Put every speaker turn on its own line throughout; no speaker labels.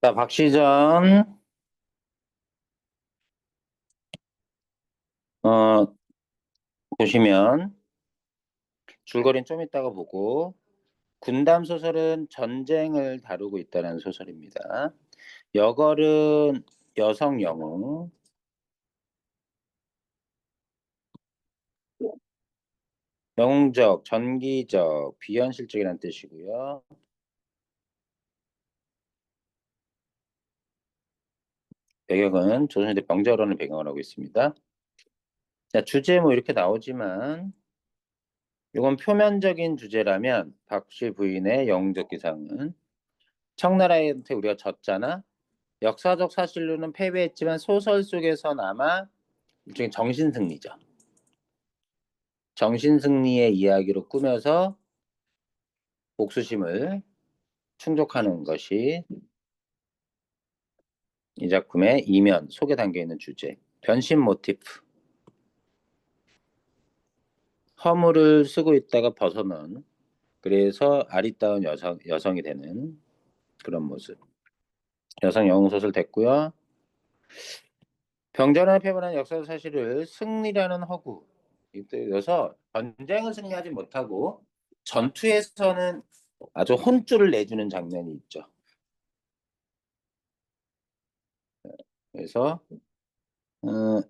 자, 박시전, 어, 보시면, 줄거리는 좀 이따가 보고, 군담 소설은 전쟁을 다루고 있다는 소설입니다. 여걸은 여성 영웅, 영웅적, 전기적, 비현실적이라는 뜻이고요. 배경은 조선시대 병자호란을 배경으로 하고 있습니다. 자, 주제 뭐 이렇게 나오지만, 이건 표면적인 주제라면, 박씨 부인의 영웅적 기상은, 청나라한테 우리가 졌잖아? 역사적 사실로는 패배했지만 소설 속에선 아마 일종의 정신승리죠. 정신승리의 이야기로 꾸며서 복수심을 충족하는 것이 이 작품의 이면 속에 담겨있는 주제. 변신 모티프. 허물을 쓰고 있다가 벗어난 그래서 아리따운 여성이 되는 그런 모습. 여성 영웅 소설 됐고요. 병전한 패배한 역사 사실을 승리라는 허구. 이때여서 전쟁을 승리하지 못하고 전투에서는 아주 혼쭐을 내주는 장면이 있죠. 그래서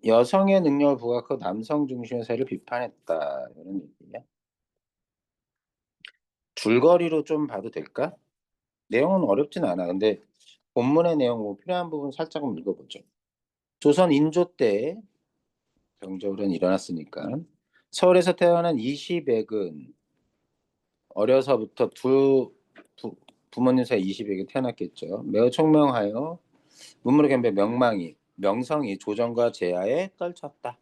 여성의 능력을 부각하고 남성 중심의 사회를 비판했다 이런 얘기예요. 줄거리로 좀 봐도 될까? 내용은 어렵진 않아. 근데 본문의 내용 뭐 필요한 부분 살짝 읽어보죠. 조선 인조 때 병자호란이 일어났으니까 서울에서 태어난 이시백은 어려서부터 부모님 사이 이시백이 태어났겠죠. 매우 총명하여 문무르 겸비 명성이 조정과 제하에 떨쳤다.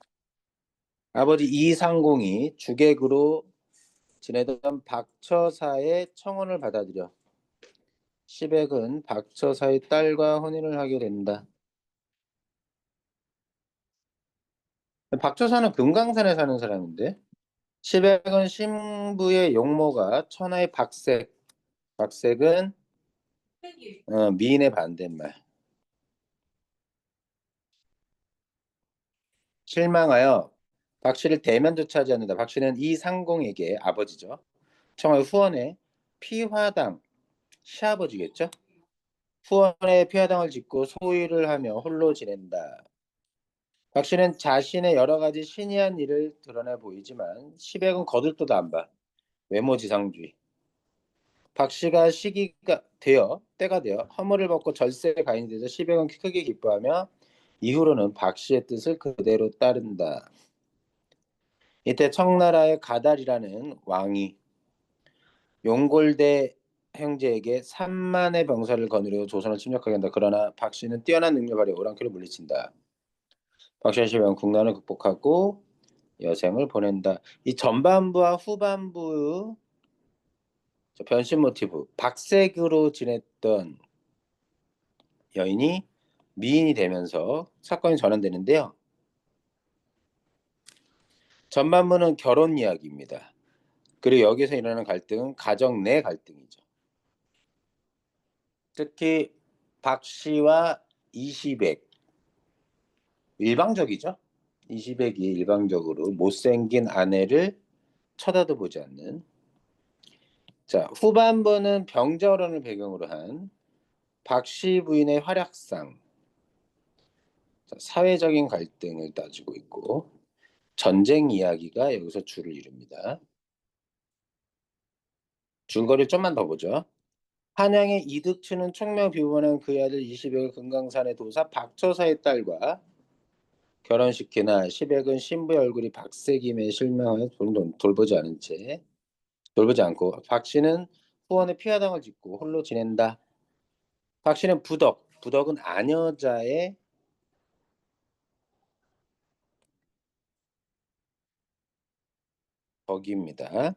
아버지 이상공이 주객으로 지내던 박처사의 청혼을 받아들여 시백은 박처사의 딸과 혼인을 하게 된다. 박처사는 금강산에 사는 사람인데 시백은 신부의 용모가 천하의 박색은 미인의 반대말. 실망하여 박씨를 대면조차 하지 않는다. 박씨는 이상공에게 아버지죠. 청하의 후원에 피화당 시아버지겠죠. 후원에 피화당을 짓고 소위를 하며 홀로 지낸다. 박 씨는 자신의 여러 가지 신이한 일을 드러내 보이지만 시백은 거들떠도 안 봐. 외모지상주의. 박 씨가 때가 되어 허물을 벗고 절세에 가인이 되자 시백은 크게 기뻐하며 이후로는 박 씨의 뜻을 그대로 따른다. 이때 청나라의 가달이라는 왕이 용골대 형제에게 3만의 병사를 거느려 조선을 침략하게 한다. 그러나 박 씨는 뛰어난 능력을 발휘해 오랑캐를 물리친다. 박씨 씨는 국난을 극복하고 여생을 보낸다. 이 전반부와 후반부 변신 모티브 박색으로 지냈던 여인이 미인이 되면서 사건이 전환되는데요. 전반부는 결혼 이야기입니다. 그리고 여기서 일어나는 갈등은 가정 내 갈등이죠. 특히 박 씨와 이시백 일방적이죠. 이시백이 일방적으로 못생긴 아내를 쳐다도 보지 않는. 자, 후반부는 병자호란을 배경으로 한 박씨 부인의 활약상, 자, 사회적인 갈등을 따지고 있고 전쟁 이야기가 여기서 주를 이룹니다. 줄거리 좀만 더 보죠. 한양의 이득치는 총명 비번한 그의 아들 이시백을 금강산의 도사 박처사의 딸과 결혼시키나 시백은 신부의 얼굴이 박색임에 실명하여 돌보지 않고 박씨는 후원에 피하당을 짓고 홀로 지낸다. 박씨는 부덕은 아녀자의 덕입니다.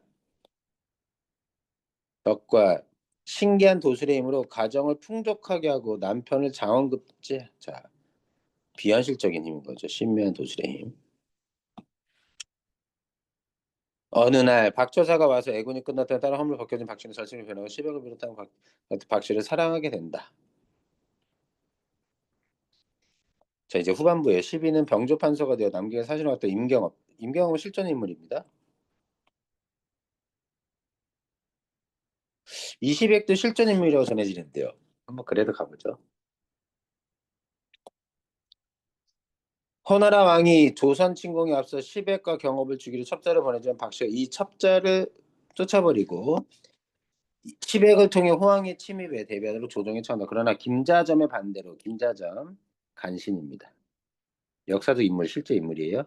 덕과 신기한 도술의 힘으로 가정을 풍족하게 하고 남편을 장원급제. 자, 비현실적인 힘인 거죠. 신묘한 도술의 힘. 어느 날 박처사가 와서 애군이 끝났다는 딸의 허물 벗겨진 박씨는 절친을 변하고 시백을 비롯한 박씨를 사랑하게 된다. 자, 이제 후반부에 12는 병조 판서가 되어 남경의 사신을 맡던 임경업. 임경업은 실존 인물입니다. 20액도 실존 인물이라고 전해지는데요. 한번 그래도 가보죠. 허나라 왕이 조선 침공에 앞서 시백과 경업을 주기로 첩자를 보내지만 박씨가 이 첩자를 쫓아버리고 시백을 통해 호황의 침입에 대비하도록 조정에 청한다. 그러나 김자점의 반대로 김자점 간신입니다. 역사적 인물, 실제 인물이에요.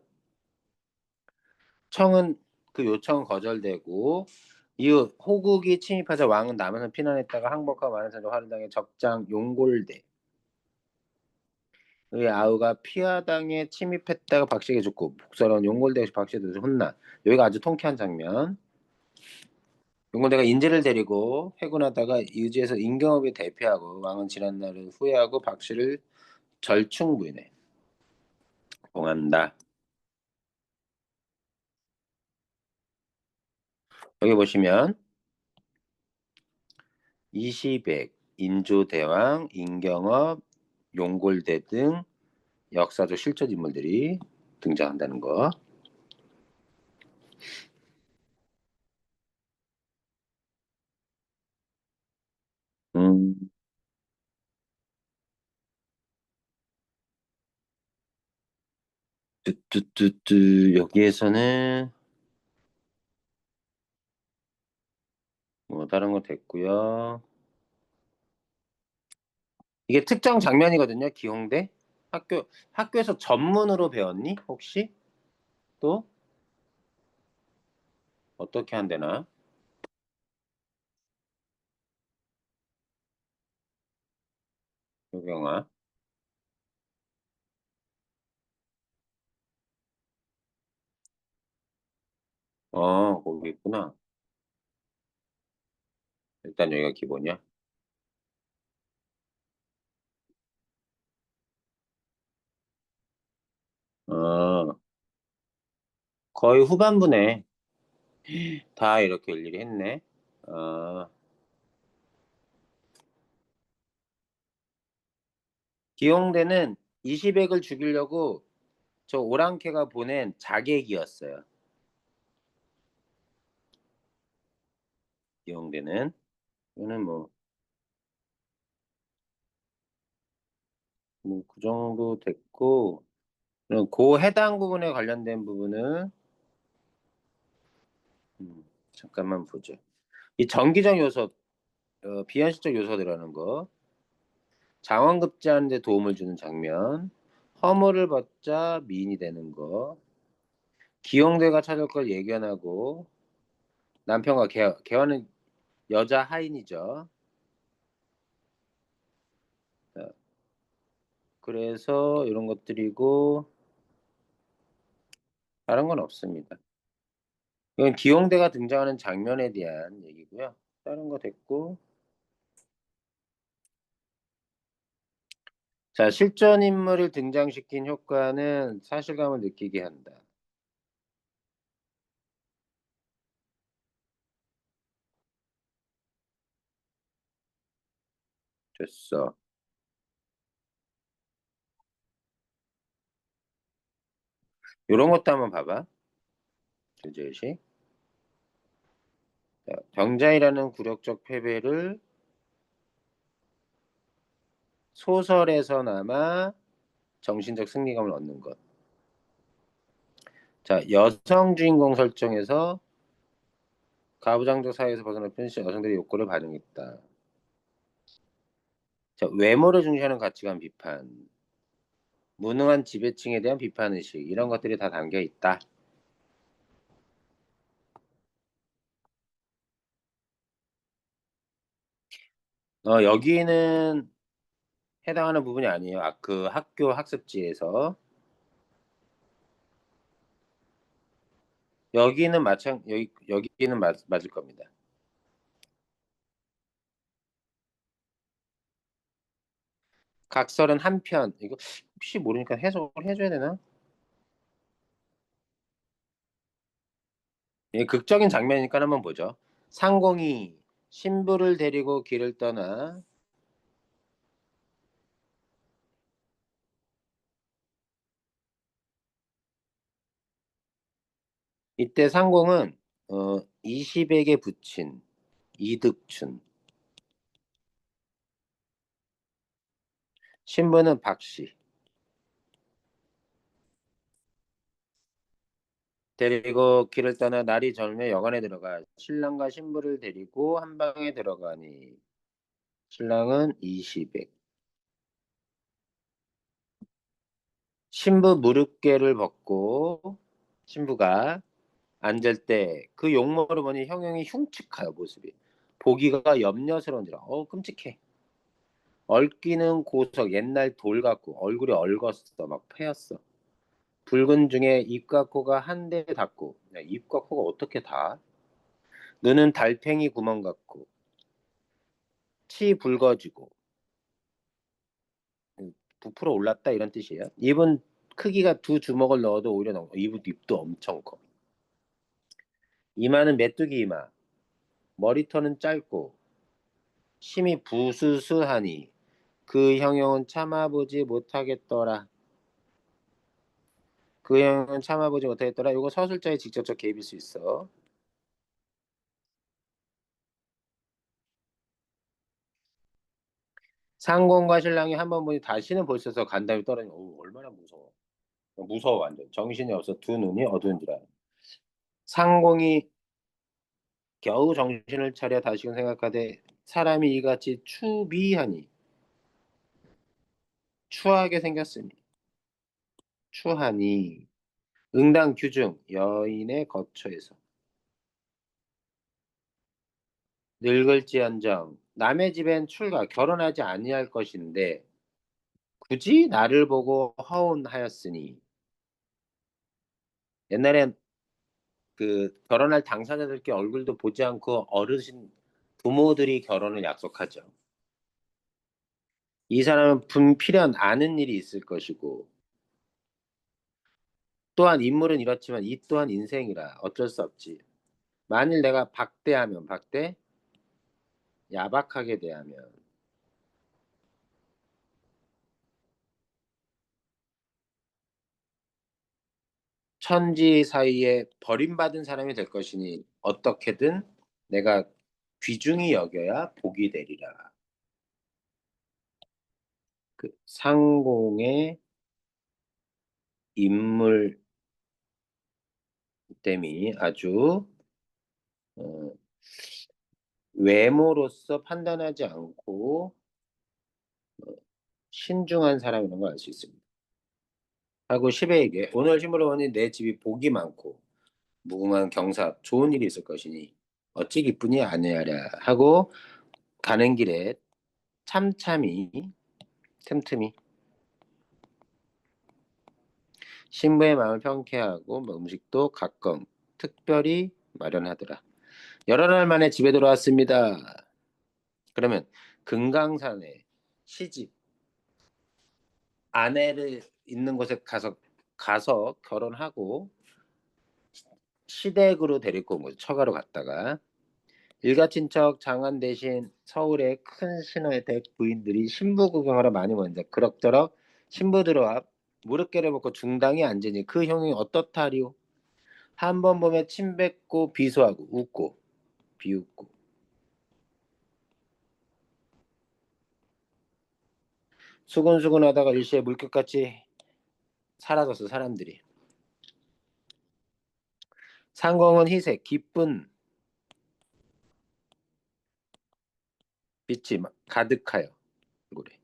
청은 그 요청은 거절되고 이후 호국이 침입하자 왕은 남한을 피난했다가 항복과 많은 사람과 활동당해 적장 용골대 의 아우가 피하당에 침입했다가 박씨에게 죽고 복사로운 용골대에서 박씨에 대해서 혼나. 여기가 아주 통쾌한 장면. 용골대가 인재를 데리고 회군하다가 의지에서 임경업이 대피하고 왕은 지난 날을 후회하고 박씨를 절충부인해 봉한다. 여기 보시면 이시백, 인조대왕, 임경업, 용골대 등 역사적 실존 인물들이 등장한다는 거. 음, 뚜뚜뚜뚜 여기에서는 뭐 다른 거 됐고요. 이게 특정 장면이거든요. 기홍대 학교에서 전문으로 배웠니? 혹시 또 어떻게 한대나? 효경아. 거기 있구나. 일단 여기가 기본이야. 어, 거의 후반부네. 다 이렇게 일일이 했네. 어, 기용대는 이시백을 죽이려고 저 오랑캐가 보낸 자객이었어요. 기용대는 이거는 그 정도 됐고 그럼 그 해당 부분에 관련된 부분은 잠깐만 보죠. 이 정기적 요소, 비현실적 요소들이라는 거, 장원급제하는 데 도움을 주는 장면, 허물을 벗자 미인이 되는 거, 기용대가 찾을 걸 예견하고 남편과 개화는 여자 하인이죠. 자, 그래서 이런 것들이고 다른 건 없습니다. 이건 기용대가 등장하는 장면에 대한 얘기고요. 다른 거 됐고. 자, 실존 인물을 등장시킨 효과는 사실감을 느끼게 한다. 됐어. 이런 것도 한번 봐봐. 주제의식. 병자이라는 굴욕적 패배를 소설에서나마 정신적 승리감을 얻는 것. 자, 여성 주인공 설정에서 가부장적 사회에서 벗어나 편식 여성들의 욕구를 반영했다. 자, 외모를 중시하는 가치관 비판, 무능한 지배층에 대한 비판 의식 이런 것들이 다 담겨 있다. 여기는 해당하는 부분이 아니에요. 그 학교 학습지에서 여기는 맞을 겁니다. 각설은 한 편. 이거 혹시 모르니까 해석을 해줘야 되나? 이 극적인 장면이니까 한번 보죠. 상공이 신부를 데리고 길을 떠나 이때 상공은 20에게 붙인 이득춘, 신부는 박씨. 데리고 길을 떠나 날이 젊어 여관에 들어가 신랑과 신부를 데리고 한 방에 들어가니 신랑은 20에 신부 무릎개를 벗고 신부가 앉을 때 그 용모를 보니 형용이 흉측하여 모습이 보기가 염려스러운지라 끔찍해. 얽기는 고석 옛날 돌 같고 얼굴이 얽었어 막 패였어. 붉은 중에 입과 코가 한데 닿고 야, 입과 코가 어떻게 닿아? 눈은 달팽이 구멍 같고 치 붉어지고 부풀어 올랐다 이런 뜻이에요. 입은 크기가 두 주먹을 넣어도 오히려 넘어. 입도 엄청 커. 이마는 메뚜기 이마. 머리털은 짧고 심히 부스스하니 그 형용은 참아보지 못하겠더라. 그 형용은 참아보지 못하겠더라. 이거 서술자의 직접적 개입일 수 있어. 상공과 신랑이 한 번 보니 다시는 볼 수 없어 간담이 떨어지니 얼마나 무서워. 무서워 완전. 정신이 없어 두 눈이 어두운지라. 상공이 겨우 정신을 차려 다시금 생각하되 사람이 이같이 추비하니 추하게 생겼으니 추하니 응당 규중 여인의 거처에서 늙을지언정 남의 집엔 출가 결혼하지 아니할 것인데 굳이 나를 보고 허운하였으니 옛날엔 그 결혼할 당사자들께 얼굴도 보지 않고 어르신 부모들이 결혼을 약속하죠. 이 사람은 분필연 아는 일이 있을 것이고 또한 인물은 이렇지만 이 또한 인생이라 어쩔 수 없지. 만일 내가 박대하면 박대, 야박하게 대하면 천지 사이에 버림받은 사람이 될 것이니 어떻게든 내가 귀중히 여겨야 복이 되리라. 그 상공의 인물됨이 아주 어, 외모로서 판단하지 않고 신중한 사람이라는 걸 알 수 있습니다. 하고 시베에게 오늘 힘으로 보니 내 집이 복이 많고 무궁한 경사 좋은 일이 있을 것이니 어찌 기쁘니 아니하랴 하고 가는 길에 참참히 틈틈이 신부의 마음을 평케하고 뭐 음식도 가끔 특별히 마련하더라. 여러 날 만에 집에 돌아왔습니다. 그러면 금강산에 시집 아내를 있는 곳에 가서 결혼하고 시댁으로 데리고 온 거죠. 처가로 갔다가 일가친척 장안 대신 서울의 큰 신호의 댁 부인들이 신부 구경하러 많이 모인다. 그럭저럭 신부 들어와 무릎개를 벗고 중당에 앉으니 그 형이 어떻다리오? 한 번 보면 침 뱉고 비수하고 웃고 비웃고 수근수근하다가 일시에 물결같이 사라졌어 사람들이. 상공은 희색 기쁜 빛이 가득하여 얼굴에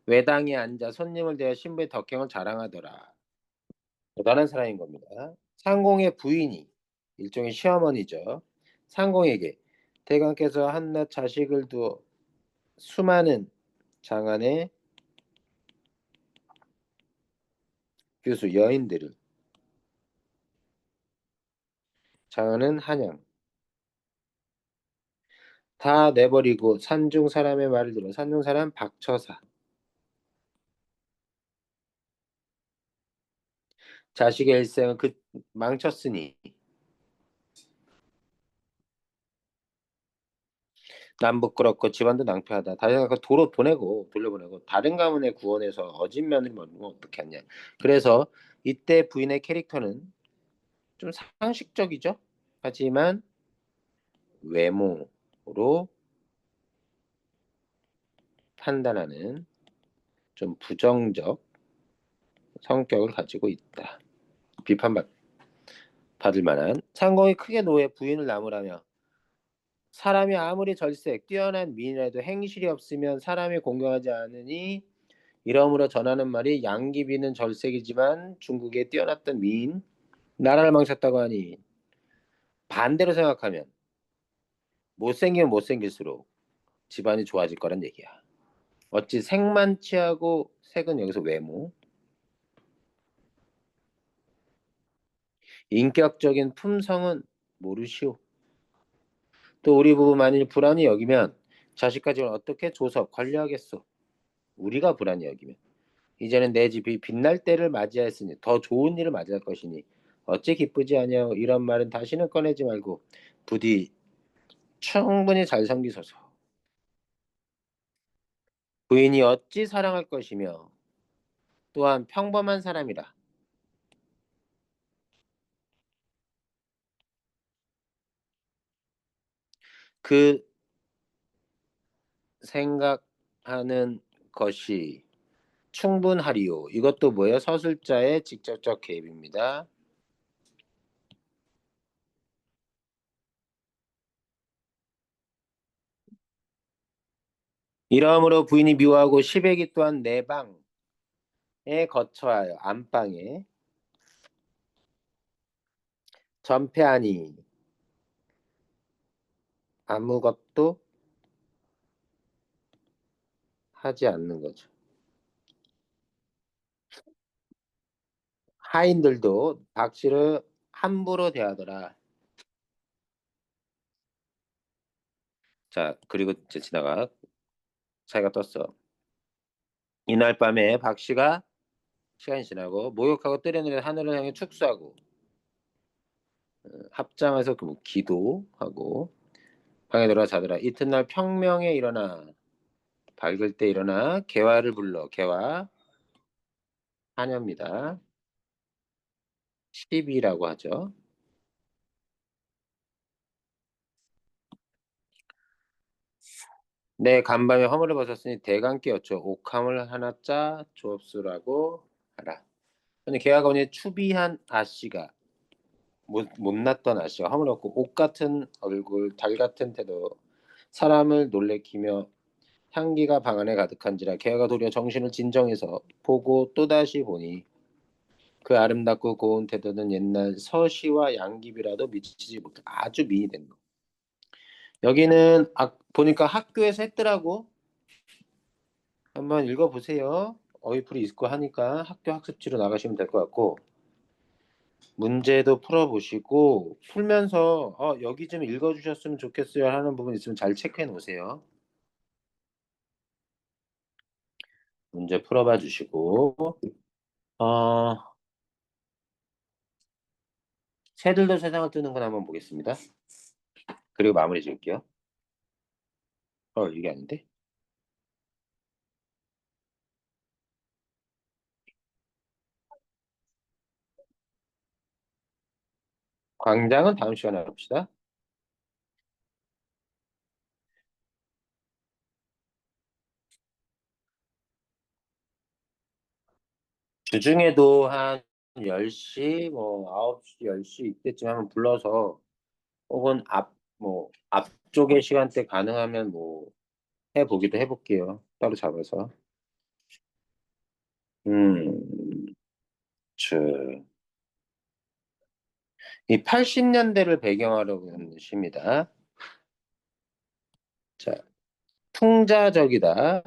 외당에 앉아 손님을 대해 신부의 덕행을 자랑하더라. 대단한 사람인 겁니다. 상공의 부인이 일종의 시어머니죠. 상공에게 대감께서 한낱 자식을 두어 수많은 장안의 교수 여인들을 장안은 한양 다 내버리고 산중 사람의 말을 들어 산중 사람 박처사 자식의 일생을 그 망쳤으니 남 부끄럽고 집안도 낭패하다. 다시가 도로 보내고 돌려보내고 다른 가문에 구원해서 어진 며느리 먹으면 어떻게 하냐. 그래서 이때 부인의 캐릭터는 좀 상식적이죠. 하지만 외모로 판단하는 좀 부정적 성격을 가지고 있다. 비판받을 만한 상공이 크게 노해 부인을 나무라며 사람이 아무리 절색 뛰어난 미인이라도 행실이 없으면 사람이 공경하지 않으니 이러므로 전하는 말이 양귀비는 절색이지만 중국에 뛰어났던 미인 나라를 망쳤다고 하니 반대로 생각하면 못생기면 못생길수록 집안이 좋아질 거란 얘기야. 어찌 색만 취하고 색은 여기서 외모 인격적인 품성은 모르시오. 또 우리 부부 만일 불안히 여기면 자식까지 어떻게 줘서 관리하겠소. 우리가 불안히 여기면 이제는 내 집이 빛날 때를 맞이하였으니 더 좋은 일을 맞이할 것이니 어찌 기쁘지 아니하오. 이런 말은 다시는 꺼내지 말고 부디 충분히 잘 섬기소서. 부인이 어찌 사랑할 것이며 또한 평범한 사람이라 그 생각하는 것이 충분하리요. 이것도 뭐예요? 서술자의 직접적 개입입니다. 이러므로 부인이 미워하고 시백이 또한 내 방에 거처하여 안방에 전폐하니 아무것도 하지 않는 거죠. 하인들도 박씨를 함부로 대하더라. 자, 그리고 이제 지나가 사이가 떴어. 이날 밤에 박씨가 시간이 지나고 목욕하고 뜨려는 하늘을 향해 축수하고 합장해서 그 기도하고 방에 들어가 자더라. 이튿날 평명에 일어나 밝을 때 일어나 개화를 불러 개화 하녀입니다. 12라고 하죠. 내 간밤에 허물을 벗었으니 대강께 어쩌 옥함을 하나 짜 주옵수라고 하라. 근데 개화가 오니 추비한 아씨가 못났던 아씨가 허물 없고 옥 같은 얼굴 달 같은 태도 사람을 놀래키며 향기가 방 안에 가득한지라 개화가 도리어 정신을 진정해서 보고 또다시 보니 그 아름답고 고운 태도는 옛날 서시와 양귀비라도 미치지 못해 아주 미인이 된 거. 여기는 보니까 학교에서 했더라고. 한번 읽어보세요. 어휘풀이 있고 하니까 학교 학습지로 나가시면 될 것 같고 문제도 풀어보시고 풀면서 여기 좀 읽어주셨으면 좋겠어요 하는 부분 있으면 잘 체크해 놓으세요. 문제 풀어봐 주시고 어, 새들도 세상을 뜨는 건 한번 보겠습니다. 그리고 마무리 지을게요. 이게 아닌데? 광장은 다음 시간에 해봅시다. 주중에도 한 10시, 뭐 9시, 10시 이때쯤 한번 불러서 혹은 앞쪽에 시간대 가능하면 뭐 해보기도 해볼게요. 따로 잡아서. 음, 저, 이 80년대를 배경으로 하는 시입니다. 자, 풍자적이다.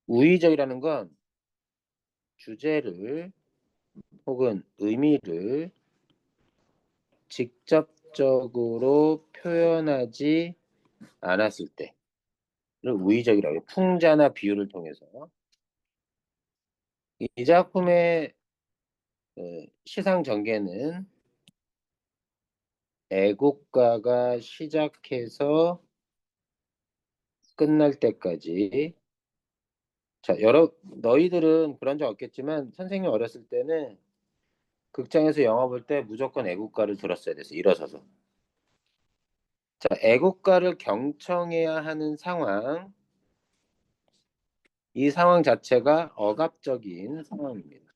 우의적이라는 건 주제를 혹은 의미를 직접적으로 표현하지 않았을 때를 우의적이라고 해요. 풍자나 비유를 통해서. 이 작품의 시상 전개는 애국가가 시작해서 끝날 때까지. 자, 너희들은 그런 적 없겠지만 선생님 어렸을 때는 극장에서 영화 볼 때 무조건 애국가를 들었어야 돼서 일어서서. 자, 애국가를 경청해야 하는 상황. 이 상황 자체가 억압적인 상황입니다.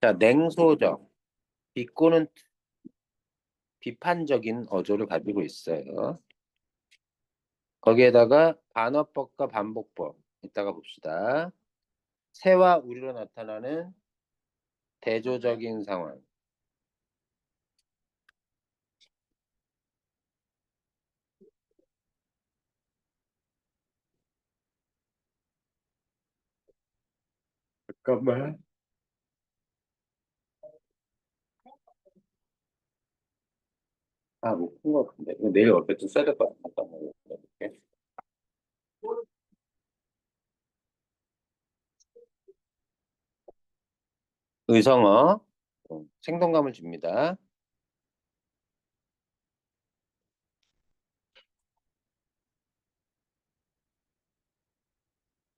자, 냉소적, 비꼬는 비판적인 어조를 가지고 있어요. 거기에다가 반어법과 반복법 이따가 봅시다. 새와 우리로 나타나는 대조적인 상황. 잠깐만. 아, 못푼것 같은데. 이거 내일 어쨌든 써야 될 것 같아. 잠깐만. 이렇게. 의성어, 생동감을 줍니다.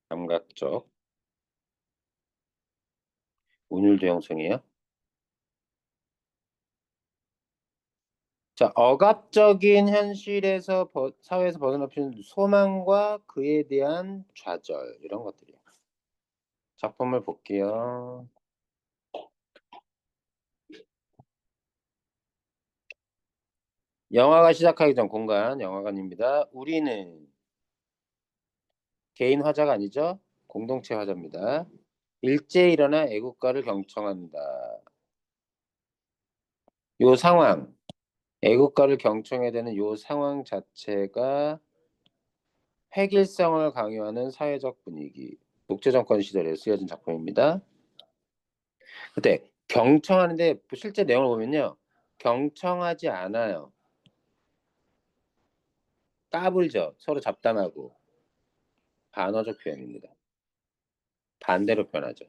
감각적, 운율도 형성이에요. 자, 억압적인 현실에서 사회에서 벗어나는 소망과 그에 대한 좌절 이런 것들이에요. 작품을 볼게요. 영화가 시작하기 전 공간, 영화관입니다. 우리는 개인 화자가 아니죠? 공동체 화자입니다. 일제히 일어나 애국가를 경청한다. 요 상황, 애국가를 경청해야 되는 요 상황 자체가 획일성을 강요하는 사회적 분위기. 독재정권 시절에 쓰여진 작품입니다. 그때 경청하는데 실제 내용을 보면요. 경청하지 않아요. 까불죠. 서로 잡담하고. 반어적 표현입니다. 반대로 표현하죠.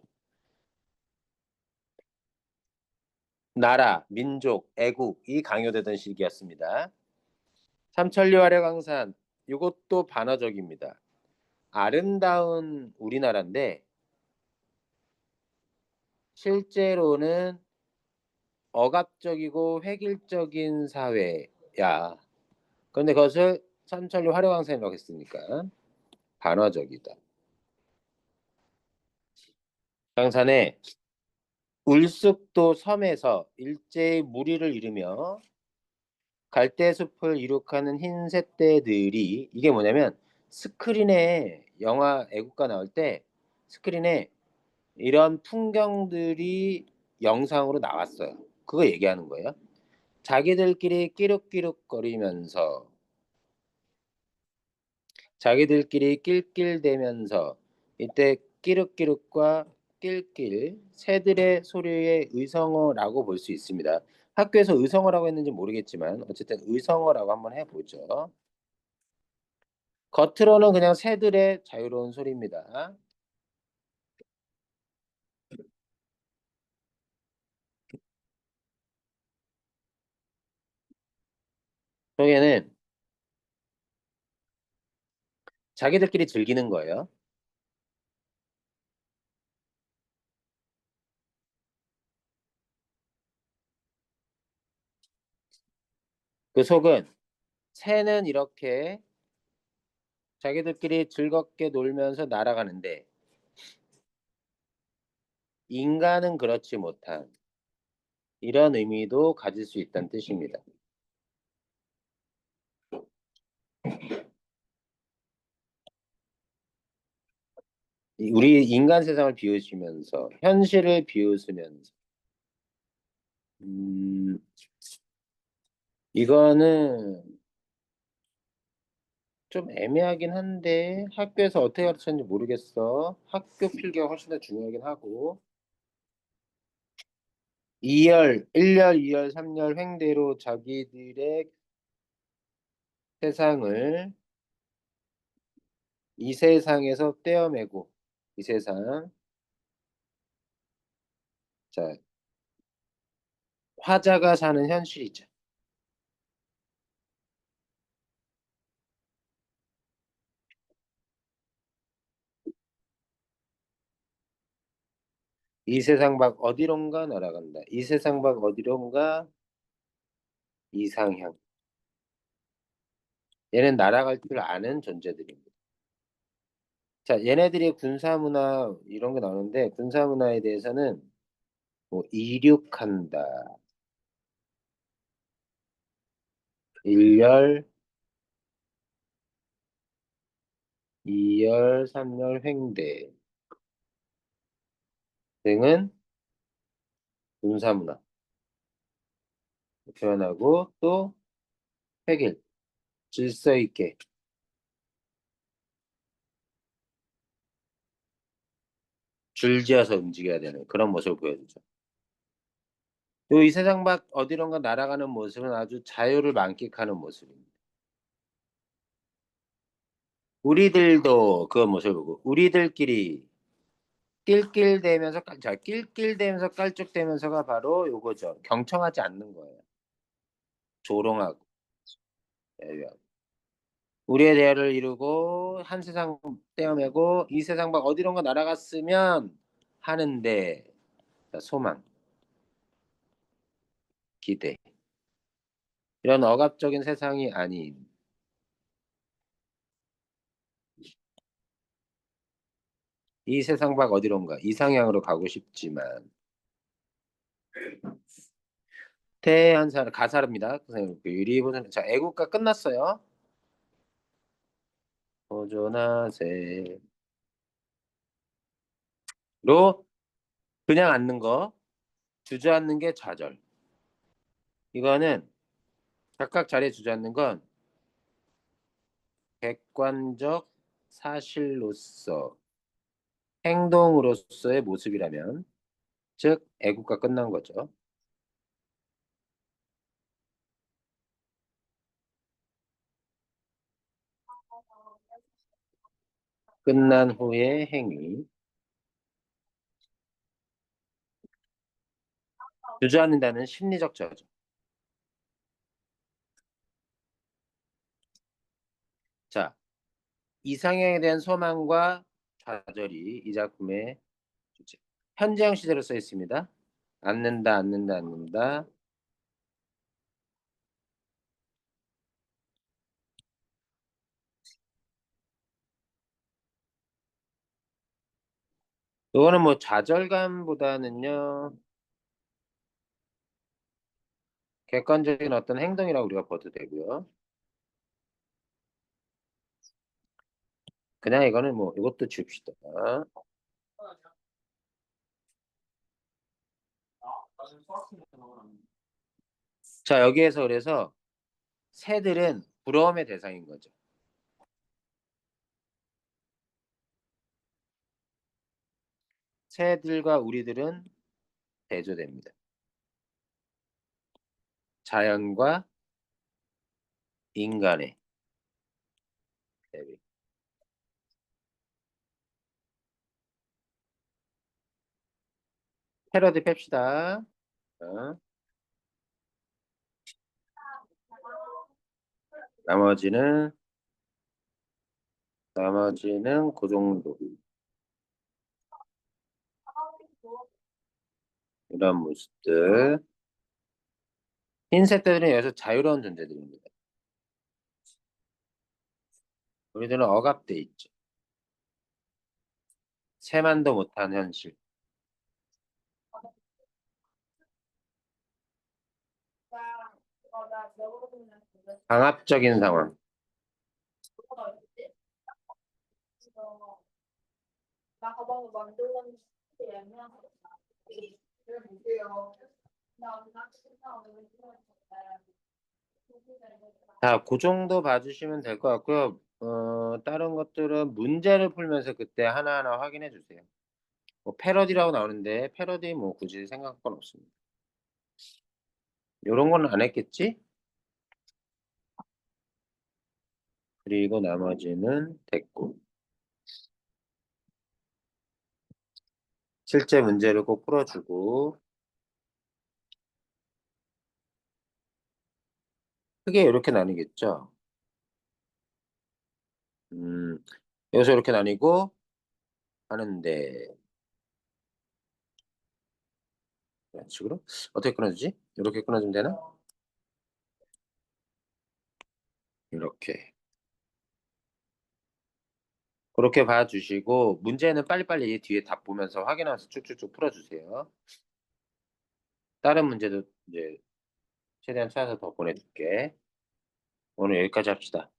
나라, 민족, 애국이 강요되던 시기였습니다. 삼천리 화려강산 이것도 반어적입니다. 아름다운 우리나라인데 실제로는 억압적이고 획일적인 사회야. 그런데 그것을 삼천리 화려강산이라고 했으니까 반어적이다. 강산에 울숙도 섬에서 일제히 무리를 이루며 갈대숲을 이룩하는 흰 새떼들이 이게 뭐냐면 스크린에 영화 애국가 나올 때 스크린에 이런 풍경들이 영상으로 나왔어요. 그거 얘기하는 거예요. 자기들끼리 끼룩끼룩거리면서 자기들끼리 낄낄대면서 이때 끼룩끼룩과 낄낄 새들의 소리의 의성어라고 볼 수 있습니다. 학교에서 의성어라고 했는지 모르겠지만 어쨌든 의성어라고 한번 해보죠. 겉으로는 그냥 새들의 자유로운 소리입니다. 속에는 자기들끼리 즐기는 거예요. 그 속은 새는 이렇게 자기들끼리 즐겁게 놀면서 날아가는데 인간은 그렇지 못한 이런 의미도 가질 수 있다는 뜻입니다. 우리 인간 세상을 비우시면서 현실을 비웃으면서 음, 이거는 좀 애매하긴 한데 학교에서 어떻게 가르쳤는지 모르겠어. 학교 필기가 훨씬 더 중요하긴 하고 2열, 1열, 2열, 3열 횡대로 자기들의 세상을 이 세상에서 떼어매고 이 세상 자 화자가 사는 현실이죠. 이 세상 밖 어디론가 날아간다. 이 세상 밖 어디론가 이상향. 얘는 날아갈 줄 아는 존재들입니다. 자, 얘네들이 군사문화 이런 게 나오는데 군사문화에 대해서는 뭐 이륙한다, 일열, 이열, 삼열, 횡대 등은 군사문화 표현하고 또 획일, 질서 있게 줄지어서 움직여야 되는 그런 모습을 보여주죠. 그리고 이 세상 밖 어디론가 날아가는 모습은 아주 자유를 만끽하는 모습입니다. 우리들도 그 모습을 보고 우리들끼리 낄낄대면서 자, 낄낄대면서 깔쭉대면서가 바로 요거죠. 경청하지 않는 거예요. 조롱하고 예리하고. 우리의 대화를 이루고 한 세상 떼어내고 이 세상 밖 어디론가 날아갔으면 하는데 자, 소망, 기대 이런 억압적인 세상이 아닌 이 세상 밖 어디론가 이상향으로 가고 싶지만 태한 사람 가사입니다. 선생님 유리 보전 자 애국가 끝났어요. 보존하세로 그냥 앉는 거 주저앉는 게 좌절. 이거는 각각 자리에 주저앉는 건 객관적 사실로서 행동으로서의 모습이라면 즉 애국가 끝난 거죠. 끝난 후의 행위. 주저앉는다는 심리적 저죠. 자, 이상향에 대한 소망과 좌절이 이 작품의 주제. 현재형 시제로 써 있습니다. 앉는다, 앉는다, 앉는다. 이거는 뭐 좌절감보다는요, 객관적인 어떤 행동이라고 우리가 봐도 되고요. 그냥 이거는 뭐 이것도 줍시다. 자, 여기에서 그래서 새들은 부러움의 대상인 거죠. 새들과 우리들은 대조됩니다. 자연과 인간의 대비. 패러디 뺍시다. 어? 나머지는 그 정도. 이런 모습들. 흰색 새들은 여기서 자유로운 존재들입니다. 우리들은 억압돼 있죠. 새만도 못한 현실. 강압적인 상황. 자, 그 정도 봐주시면 될 것 같고요. 다른 것들은 문제를 풀면서 그때 하나하나 확인해 주세요. 뭐 패러디라고 나오는데 패러디 뭐 굳이 생각할 건 없습니다. 요런 거는 안 했겠지? 그리고 나머지는 됐고. 실제 문제를 꼭 풀어주고 크게 이렇게 나뉘겠죠. 음, 여기서 이렇게 나뉘고 하는데 이런 식으로 어떻게 끊어주지? 이렇게 끊어주면 되나? 이렇게. 그렇게 봐주시고 문제는 빨리빨리 뒤에 답 보면서 확인하면서 쭉쭉쭉 풀어주세요. 다른 문제도 이제 최대한 찾아서 더 보내줄게. 오늘 여기까지 합시다.